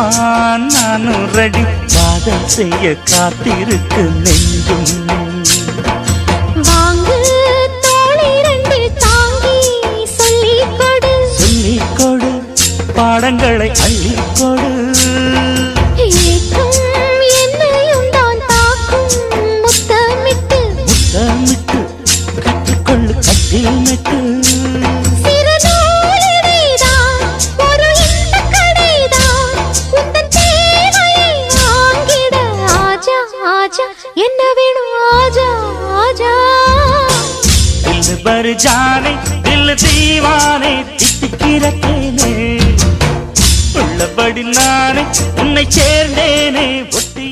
நானும் ரெடி காதல் செய்ய காத்திருக்கு நெஞ்சும் வாங்கு தோளை ரெண்டு தாங்கி சொல்லிக்கொடு சொல்லிக்கொடு பாடங்களை அள்ளிக்கொடு ஏற்றும் என்னையும் தான் தாக்கும் முத்தமிட்டு முத்தமிட்டு கற்றுக்கொள்ளு கட்டில் மெட்டு என்ன வேணும் ஆஜா ஆஜா दिल भर जाने दिल दीवाने தித்திக்கிறேனே உள்ளபடி நானே உன்னை சேர்ந்தேனே ஒட்டி